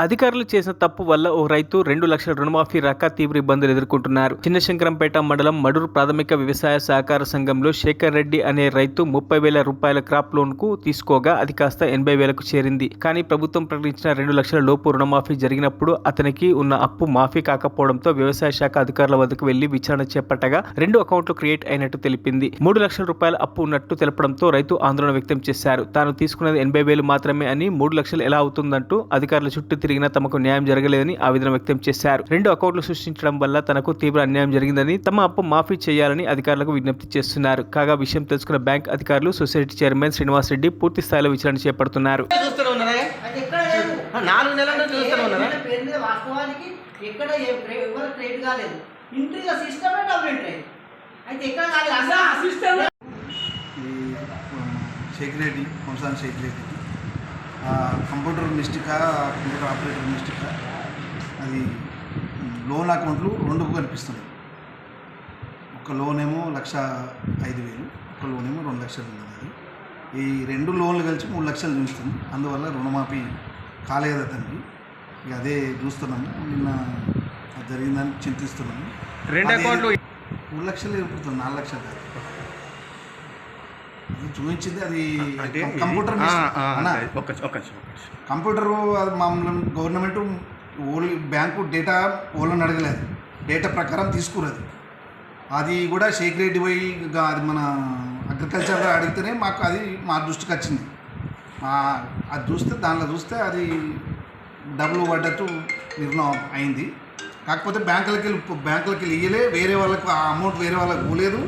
అధికారులు చేసిన తప్పు వల్ల ఓ రైతు 2 లక్షల రుణమాఫీ రాక తీవ్ర ఇబ్బందులు ఎదుర్కొంటున్నారు. చిన్నశంకరంపేట మండలం మడూరు ప్రాథమిక వ్యవసాయ సహకార సంఘంలో శేఖర్ రెడ్డి అనే రైతు 30,000 రూపాయల క్రాప్ లోన్ కు తీసుకోగా అది కాస్త 80,000కు చేరింది. కానీ ప్రభుత్వం ప్రకటించిన 2 లక్షల లోపు రుణమాఫీ జరిగినప్పుడు అతనికి ఉన్న అప్పు మాఫీ కాకపోవడంతో వ్యవసాయ శాఖ అధికారుల వద్దకు వెళ్లి విచారణ చేపట్టగా 2 అకౌంట్లు క్రియేట్ అయినట్టు తెలిపింది. 3 లక్షల రూపాయల అప్పు ఉన్నట్టు తెలపడంతో రైతు ఆందోళన వ్యక్తం చేశారు. తాను తీసుకున్నది 80,000 మాత్రమే అని 3 లక్షలు ఎలా అవుతుందంటూ అధికారుల చుట్టూ తిరిగినా తమకు న్యాయం జరగలేదని ఆవేదన వ్యక్తం చేశారు. 2 అకౌంట్లు సృష్టించడం వల్ల తనకు తీవ్ర అన్యాయం జరిగిందని, తమ అప్పు మాఫీ చేయాలని అధికారులకు విజ్ఞప్తి చేస్తున్నారు. కాగా విషయం తెలుసుకున్న బ్యాంక్ అధికారులు సొసైటీ చైర్మన్ శ్రీనివాస్ రెడ్డి పూర్తి స్థాయిలో విచారణ చేపడుతున్నారు. షేక్ రెడ్డి వంశాన్ షేక్ రెడ్డి కంప్యూటర్ మిస్టేకా కంప్యూటర్ ఆపరేటర్ మిస్టేకా అది లోన్ అకౌంట్లు 2 కనిపిస్తున్నాయి. ఒక లోన్ ఏమో 1,05,000, ఒక లోన్ ఏమో 2 లక్షలు ఉన్నది. ఈ 2 లోన్లు కలిసి 3 లక్షలు చూస్తుంది. అందువల్ల రుణమాఫీ కాలేదు అతనికి. ఇక అదే చూస్తున్నాము. నిన్న అది జరిగిందని చింతిస్తున్నాము. 2 అకౌంట్లు 3 లక్షలు ఎప్పుడు 4 లక్షలు కాదు చూపించింది. అది కంప్యూటర్ కంప్యూటరు మామూలు గవర్నమెంట్ ఓన్లీ బ్యాంకు డేటా ఓళ్ళని అడగలేదు, డేటా ప్రకారం తీసుకున్నది. అది కూడా షేక్ రెడ్డి పోయి అది మన అగ్రికల్చర్ అడిగితేనే మాకు అది మా దృష్టికి వచ్చింది. అది దానిలో చూస్తే అది డబ్బులు పడ్డట్టు నిర్ణయం అయింది. కాకపోతే బ్యాంకులకి వెళ్ళి ఇయ్యలే, వేరే వాళ్ళకు ఆ అమౌంట్ వేరే వాళ్ళకి పోలేదు,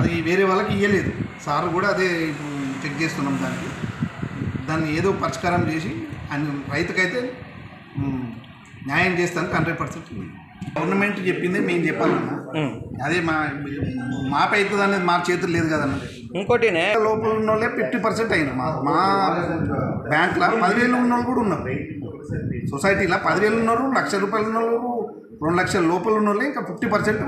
అది వేరే వాళ్ళకి ఇవ్వలేదు. సార్ కూడా అదే ఇప్పుడు చెక్ చేస్తున్నాం. దాన్ని ఏదో పరిష్కారం చేసి ఆయన రైతుకైతే న్యాయం చేస్తానికి 100% గవర్నమెంట్ చెప్పిందే మేము చెప్పాలన్నా. అదే మాపై అవుతుంది అనేది మా చేతులు లేదు కదన్న. ఇంకోటి లోపల ఉన్న వాళ్ళే 50% అయినారు. మా బ్యాంక్లో 10,000 ఉన్న వాళ్ళు కూడా ఉన్నారు. సొసైటీలో 10,000 ఉన్నారు, 1,00,000 రూపాయలు ఉన్న వాళ్ళు, 2 లక్షల లోపల ఉన్న వాళ్ళే ఇంకా 50%.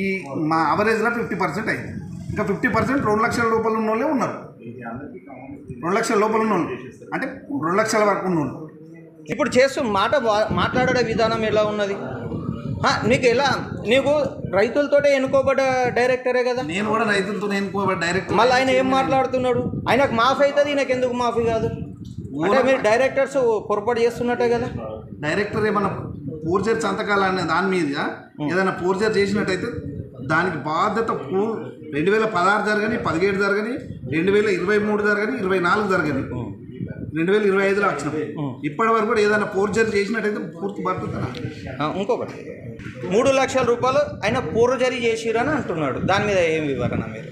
ఈ మా అవరేజ్లో 50% అయింది. ఇంకా 50% 2 లక్షల లోపల ఉన్న వాళ్ళే ఉన్నారు. 2 లక్షల లోపల ఉన్న వాళ్ళు అంటే 2 లక్షల వరకు ఉన్న వాళ్ళు. ఇప్పుడు మాట్లాడే విధానం ఎలా ఉన్నది? నీకు రైతులతోటే ఎన్నుకోబడ్డ డైరెక్టరే కదా. నేను కూడా రైతులతో ఎన్నుకోబడ్డ డైరెక్టర్. మళ్ళీ ఆయన ఏం మాట్లాడుతున్నాడు? ఆయనకు మాఫీ అవుతుంది, ఈయనకు ఎందుకు మాఫీ కాదు? అంటే మీరు డైరెక్టర్స్ పొరపాటు చేస్తున్నట్టే కదా. డైరెక్టర్ ఏమన్నా ఫోర్జర్ సంతకాలు అనే దాని మీద ఏదైనా ఫోర్జర్ చేసినట్టయితే దానికి బాధ్యత 2016 జరగని, 17 జరగని, 2023 జరగని, 24 జరగని, 2025లో వచ్చినాం. ఇప్పటి వరకు కూడా ఏదైనా ఫోర్జరీ చేసినట్టయితే పూర్తి బాధ్యత. ఇంకొకటి 3 లక్షల రూపాయలు ఆయన ఫోర్జరీ చేసిరని అంటున్నాడు. దాని మీద ఏం వివరణ మీరు?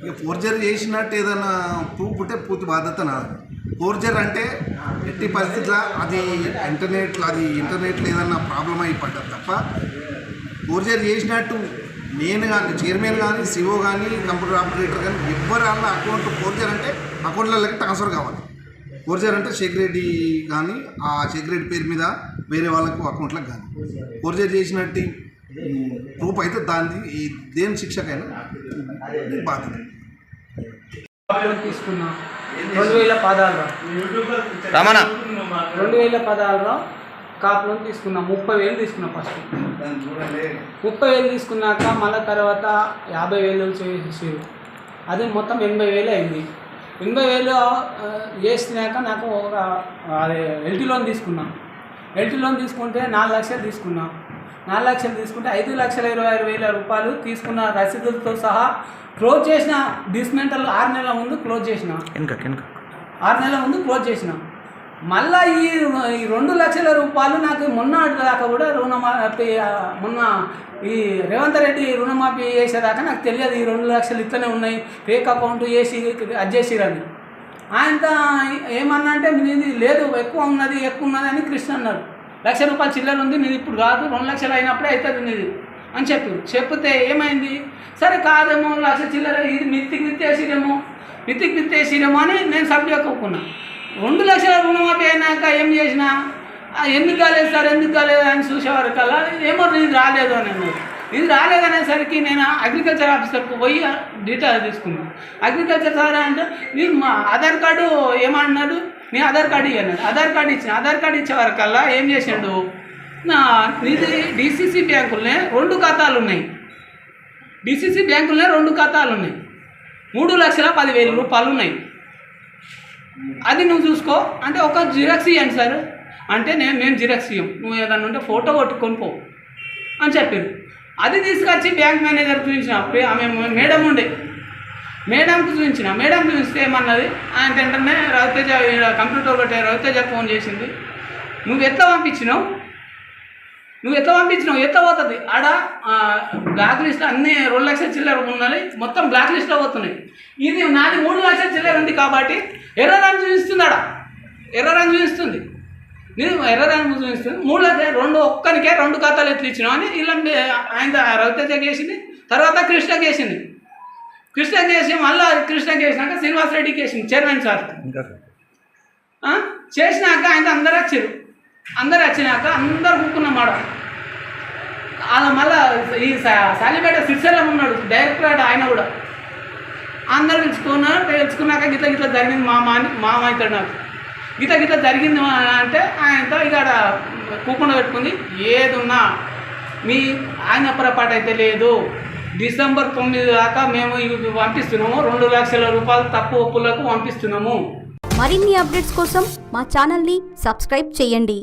ఇక ఫోర్జరీ చేసినట్టు ఏదైనా ప్రూఫ్ ఉంటే పూర్తి బాధ్యత నాది. ఫోర్జర్ అంటే ఎట్టి పరిస్థితుల్లో అది ఇంటర్నెట్లో ఏదన్నా ప్రాబ్లం అయిపడ్డది తప్ప ఫోర్జర్ చేసినట్టు నేను కానీ, చైర్మన్ కానీ, సిఓ కానీ, కంప్యూటర్ ఆపరేటర్ కానీ ఎవ్వరు అన్న అకౌంట్ ఫోర్జర్ అంటే అకౌంట్లకి ట్రాన్స్ఫర్ కావాలి. ఫోర్జర్ అంటే షేక్ రెడ్డి కానీ ఆ షేక్ రెడ్డి పేరు మీద వేరే వాళ్ళకు అకౌంట్లకు కానీ ఫోర్జర్ చేసినట్టు ప్రూఫ్ అయితే దేని శిక్షకైనా బాధ్యత. తీసుకున్నా 2016లో 2016లో కాప్ లోన్ తీసుకున్నా. 30,000 తీసుకున్నా. ఫస్ట్ 30,000 తీసుకున్నాక మళ్ళీ తర్వాత 50,000 చేసి అది మొత్తం 80,000 అయింది. 80,000 చేసినాక నాకు అదే ఎల్టీ లోన్ తీసుకున్నా. ఎల్టీ లోన్ తీసుకుంటే 4 లక్షలు తీసుకున్నా. 4 లక్షలు తీసుకుంటే 5,26,20,000 రూపాయలు తీసుకున్న రసీదులతో సహా క్లోజ్ చేసిన. డిస్మెంటల్ 6 నెలల ముందు క్లోజ్ చేసిన. 6 నెలల ముందు క్లోజ్ చేసిన. మళ్ళీ ఈ 2 లక్షల రూపాయలు నాకు మొన్న దాకా కూడా మొన్న ఈ రేవంత్ రెడ్డి రుణమాఫీ చేసేదాకా నాకు తెలియదు. ఈ 2 లక్షలు ఇట్లనే ఉన్నాయి, ఫేక్ అకౌంట్ వేసి అది చేసిరని. ఆయన ఏమన్నా అంటే మీది లేదు, ఎక్కువ ఉన్నది అని కృష్ణ అన్నాడు. 1,00,000 రూపాయలు చిల్లర ఉంది, నీది ఇప్పుడు కాదు, 2 లక్షలు అయినప్పుడే అవుతుంది నీది అని చెప్తే ఏమైంది? సరే కాదేమో 1,00,000 చిల్లర ఇది మిత్తికి విత్తేసిరేమో అని నేను సబ్జెక్ట్ ఒప్పుకున్నా. 2 లక్షల రుణమాఫీ అయినాక ఏం చేసినా ఎందుకు కాలేదు సార్, ఎందుకు కాలేదు అని చూసేవారికల్లా ఏమో ఇది రాలేదు అని అన్నారు. ఇది రాలేదనేసరికి నేను అగ్రికల్చర్ ఆఫీసర్కు పోయి డీటెయిల్ తీసుకున్నాను. అగ్రికల్చర్ సార్ అంటే నేను మా ఆధార్ కార్డు ఏమన్నాడు, నేను ఆధార్ కార్డు ఇవ్వన్నాడు. ఆధార్ కార్డు ఇచ్చిన. ఆధార్ కార్డు ఇచ్చే వరకల్లా ఏం చేసిండు, ఇది డిసిసి బ్యాంకులనే 2 ఖాతాలు ఉన్నాయి. డిసిసి బ్యాంకులనే 2 ఖాతాలు ఉన్నాయి. 3,10,000 రూపాయలు ఉన్నాయి. అది నువ్వు చూసుకో అంటే ఒక జిరాక్స్ ఇవ్వండి సార్ అంటే మేము జిరాక్స్ ఇవ్వం, నువ్వు ఏదన్నా ఉంటే ఫోటో కొట్టుకొని పో అని చెప్పారు. అది తీసుకొచ్చి బ్యాంక్ మేనేజర్ చూపించిన. ఆమె మేడం ఉండే, మేడంకి చూపించిన. మేడం చూపిస్తే ఏమన్నది ఆయన వెంటనే రవితేజ కంప్యూటర్ ఒకటి రవితేజ ఫోన్ చేసింది. నువ్వు ఎట్లా పంపించినావు ఎట్లా పోతుంది ఆడ బ్లాక్ లిస్ట్లో అన్నీ 2 లక్షల చిల్లర ఉన్నాయి, మొత్తం బ్లాక్ లిస్ట్లో పోతున్నాయి. ఇది నాది 3 లక్షల చిల్లర ఉంది కాబట్టి ఎర్రర్ అని చూపిస్తుంది. ఆడ ఎర్రర్ అని చూపిస్తుంది. నేను ఎర్రర్ అని చూపిస్తుంది. 3 లక్షలు ఒక్కనికే 2 ఖాతాలు ఎట్లు ఇచ్చినావు అని ఇలా ఆయన రవితేజకి వేసింది. తర్వాత కృష్ణకి వేసింది. కృష్ణకి వేసి మళ్ళీ కృష్ణకి వేసినాక శ్రీనివాస్ రెడ్డికి వేసింది చైర్మన్ సార్. చేసినాక ఆయన అందరూ వచ్చారు. అందరు వచ్చినాక అందరు కూకున్నాం మాట. అలా మళ్ళీ ఈ సాలిపేట సిరిసెల్లం ఉన్నాడు డైరెక్టర్, ఆయన కూడా అందరు తెలుసుకున్నాక గిట్ల జరిగింది మామ అవుతాడు నాకు. గిట్ల జరిగింది అంటే ఆయనతో ఇక్కడ కూకుండా పెట్టుకుంది. ఏదున్నా మీ ఆయన పొరపాటు అయితే లేదు, డిసెంబర్ 9 దాకా మేము ఇవి పంపిస్తున్నాము, 2 లక్షల రూపాయలు తప్పు ఒప్పులకు పంపిస్తున్నాము. మరిన్ని అప్డేట్స్ కోసం మా ఛానల్ని సబ్స్క్రైబ్ చేయండి.